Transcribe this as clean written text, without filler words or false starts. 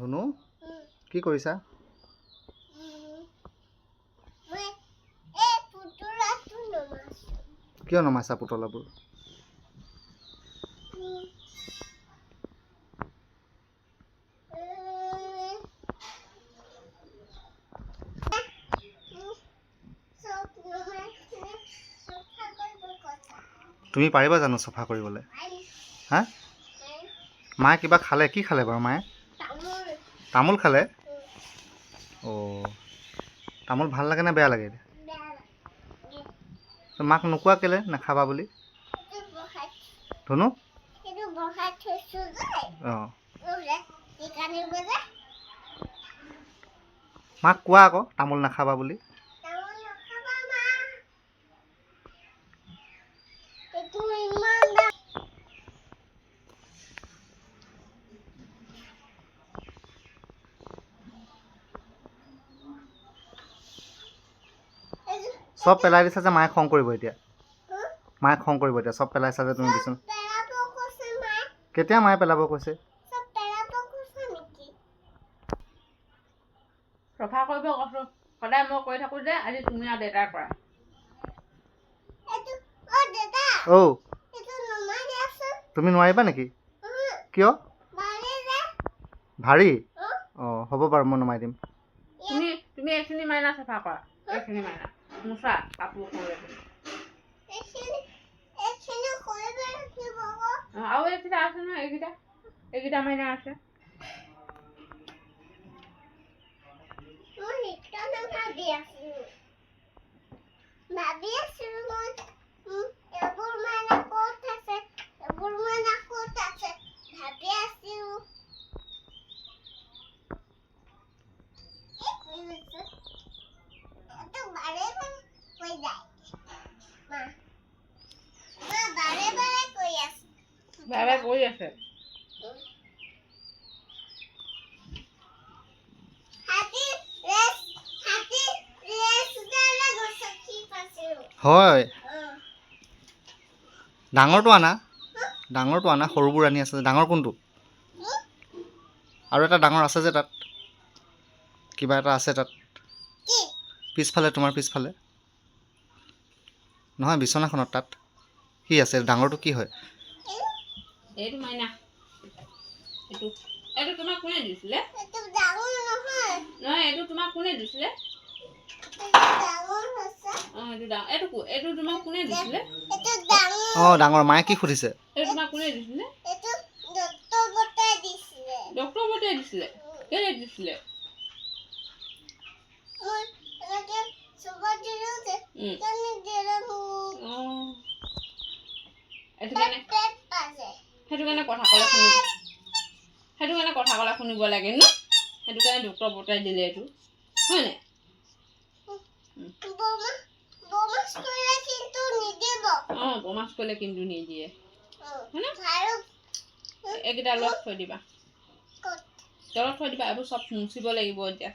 ধুনু কি কৰিছা? কিয় নমাইছা পুতলাবোৰ? তুমি পাৰিবা জানো চফা কৰিবলৈ? হা? মায়ে কিবা খালে? কি খালে বাৰু মায়ে? তামোল খালে? অঁ, তামোল ভাল লাগে নে বেয়া লাগে? মাক নোকোৱা কেলে নাখাবা বুলি? ধুনু? অঁ, মাক কোৱা আকৌ তামোল নাখাবা বুলি। চব পেলাই দিছা যে মায়ে খং কৰিব এতিয়া। মায়ে খং কৰিব এতিয়া, চব পেলাইছা যে তুমি বিচোন। কেতিয়া মায়ে পেলাব কৈছে? চফা কৰিব কৈছো, সদায় মই কৰি থাকো যে, আজি তুমি আৰু দেউতাই কৰা। অ' তুমি নোৱাৰিবা নেকি? কিয়? ভাৰী? অঁ, হ'ব বাৰু মই নমাই দিম। তুমি এইখিনি মাইনা চফা কৰা, এইখিনি মাইনা মোচা কাপোৰ আৰু এইকেইটা আছে নহয়, এইকেইটা মাইনা আছে। বাৰে কৰি আছে। হয়, ডাঙৰটো আনা, সৰুবোৰ আনি আছে। ডাঙৰ কোনটো? আৰু এটা ডাঙৰ আছে যে তাত, কিবা এটা আছে তাত পিছফালে, তোমাৰ পিছফালে নহয়, বিচনাখনত তাত কি আছে? ডাঙৰটো কি হয়? এইটো মাইনা, এইটো তোমাক কোনে দিছিলে? নহয়, এইটো তোমাক কোনে দিছিলে? এইটো তোমাক কোনে দিছিলে? অঁ, ডাঙৰ। মায়ে কি সুধিছে? এইটো তোমাক কোনে দিছিলে? ডক্টৰ বটাই দিছিলে। কেলে দিছিলে? সেইটো কাৰণে কথা ক'লে শুনিব লাগে ন? সেইটো কাৰণে ডক্টৰ বটাই দিলে এইটো, হয় নাই? অঁ, বমাছ কৰিলে কিন্তু নিদিয়ে, এইকেইটা লগত থৈ দিবা, তলত থৈ দিবা। এইবোৰ চব মুচিব লাগিব এতিয়া।